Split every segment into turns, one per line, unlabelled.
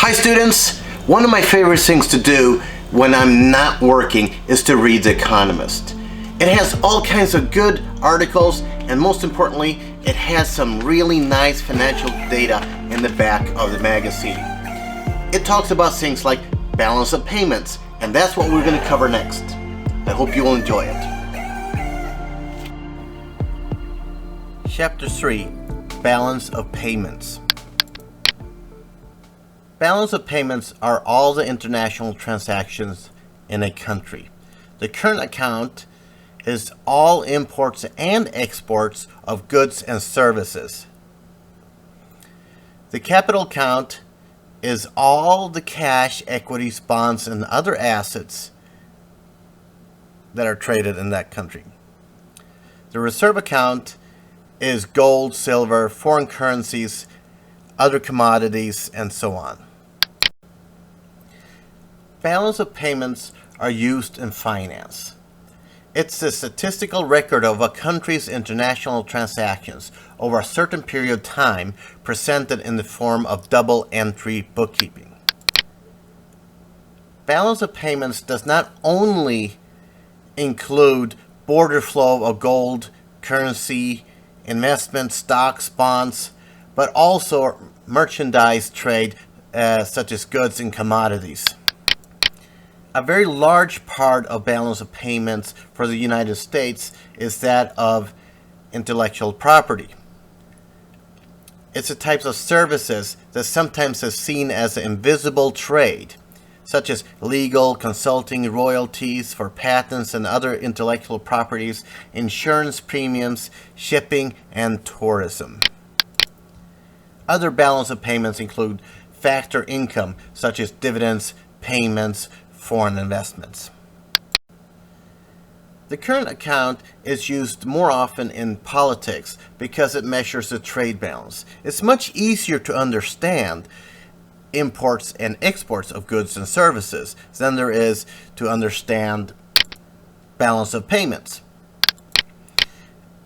Hi students! One of my favorite things to do when I'm not working is to read The Economist. It has all kinds of good articles, and most importantly, it has some really nice financial data in the back of the magazine. It talks about things like balance of payments, and that's what we're going to cover next. I hope you will enjoy it. Chapter 3, Balance of Payments. Balance of payments are all the international transactions in a country. The current account is all imports and exports of goods and services. The capital account is all the cash, equities, bonds, and other assets that are traded in that country. The reserve account is gold, silver, foreign currencies, other commodities, and so on. Balance of payments are used in finance. It's the statistical record of a country's international transactions over a certain period of time, presented in the form of double entry bookkeeping. Balance of payments does not only include border flow of gold, currency, investments, stocks, bonds, but also merchandise trade such as goods and commodities. A very large part of balance of payments for the United States is that of intellectual property. It's the types of services that sometimes is seen as invisible trade, such as legal, consulting, royalties for patents and other intellectual properties, insurance premiums, shipping, and tourism. Other balance of payments include factor income, such as dividends, payments, foreign investments. The current account is used more often in politics because it measures the trade balance. It's much easier to understand imports and exports of goods and services than there is to understand balance of payments.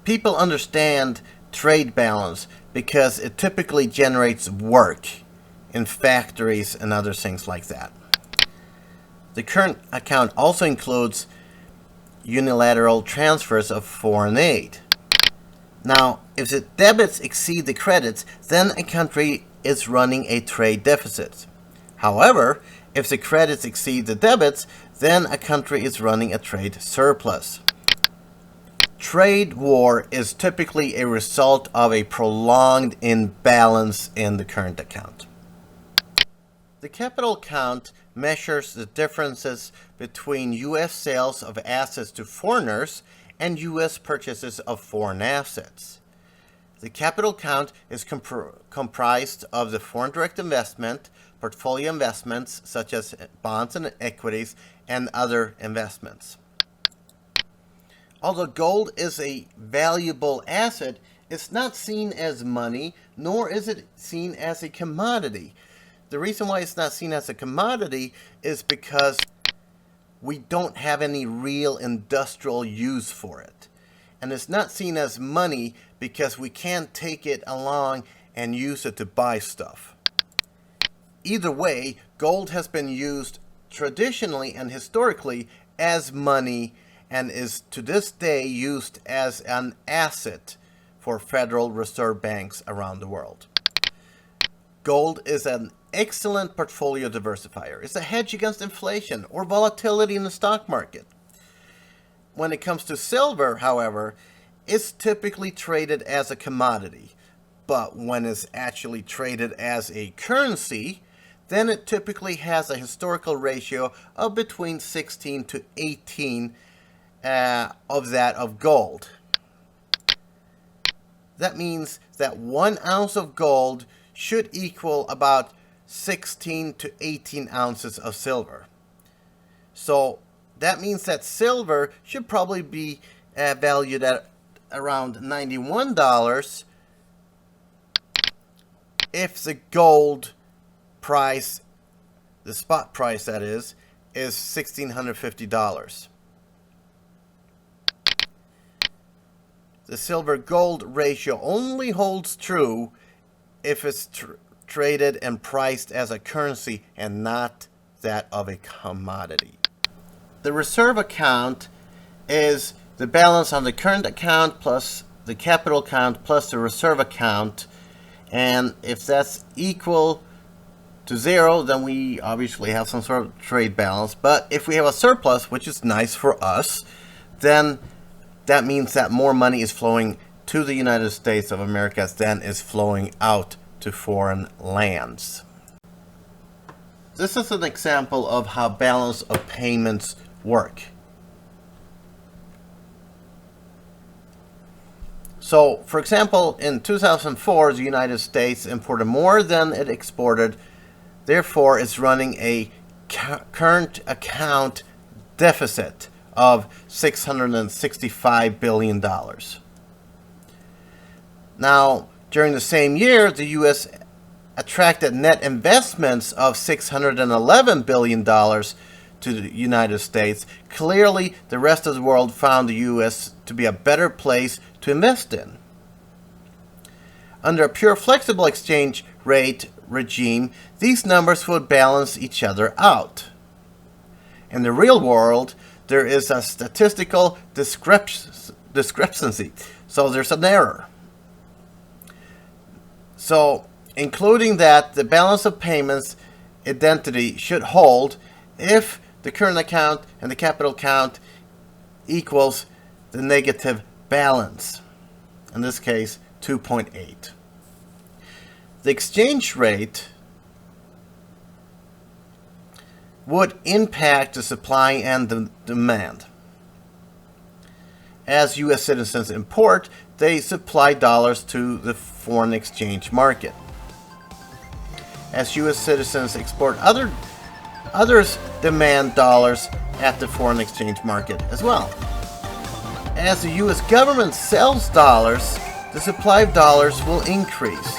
People understand trade balance because it typically generates work in factories and other things like that. The current account also includes unilateral transfers of foreign aid. Now, if the debits exceed the credits, then a country is running a trade deficit. However, if the credits exceed the debits, then a country is running a trade surplus. Trade war is typically a result of a prolonged imbalance in the current account. The capital account measures the differences between U.S. sales of assets to foreigners and U.S. purchases of foreign assets. The capital account is comprised of the foreign direct investment, portfolio investments such as bonds and equities, and other investments. Although gold is a valuable asset, it's not seen as money, nor is it seen as a commodity. The reason why it's not seen as a commodity is because we don't have any real industrial use for it. And it's not seen as money because we can't take it along and use it to buy stuff. Either way, gold has been used traditionally and historically as money and is to this day used as an asset for Federal Reserve banks around the world. Gold is an excellent portfolio diversifier. It's a hedge against inflation or volatility in the stock market. When it comes to silver, however, it's typically traded as a commodity. But when it's actually traded as a currency, then it typically has a historical ratio of between 16 to 18 of that of gold. That means that 1 ounce of gold should equal about 16 to 18 ounces of silver. So that means that silver should probably be valued at around $91 if the gold price, the spot price that is $1,650. The silver gold ratio only holds true if it's traded and priced as a currency and not that of a commodity. The reserve account is the balance on the current account plus the capital account plus the reserve account, and if that's equal to 0, then we obviously have some sort of trade balance. But if we have a surplus, which is nice for us, then that means that more money is flowing to the United States of America than is flowing out to foreign lands. This is an example of how balance of payments work. So, for example, in 2004, the United States imported more than it exported. Therefore, it's running a current account deficit of $665 billion. Now, during the same year, the U.S. attracted net investments of $611 billion to the United States. Clearly, the rest of the world found the U.S. to be a better place to invest in. Under a pure flexible exchange rate regime, these numbers would balance each other out. In the real world, there is a statistical discrepancy, so there's an error. So, including that, the balance of payments identity should hold if the current account and the capital account equals the negative balance. In this case, 2.8. The exchange rate would impact the supply and the demand. As U.S. citizens import, they supply dollars to the foreign exchange market. As U.S. citizens export, others demand dollars at the foreign exchange market as well. As the U.S. government sells dollars, the supply of dollars will increase.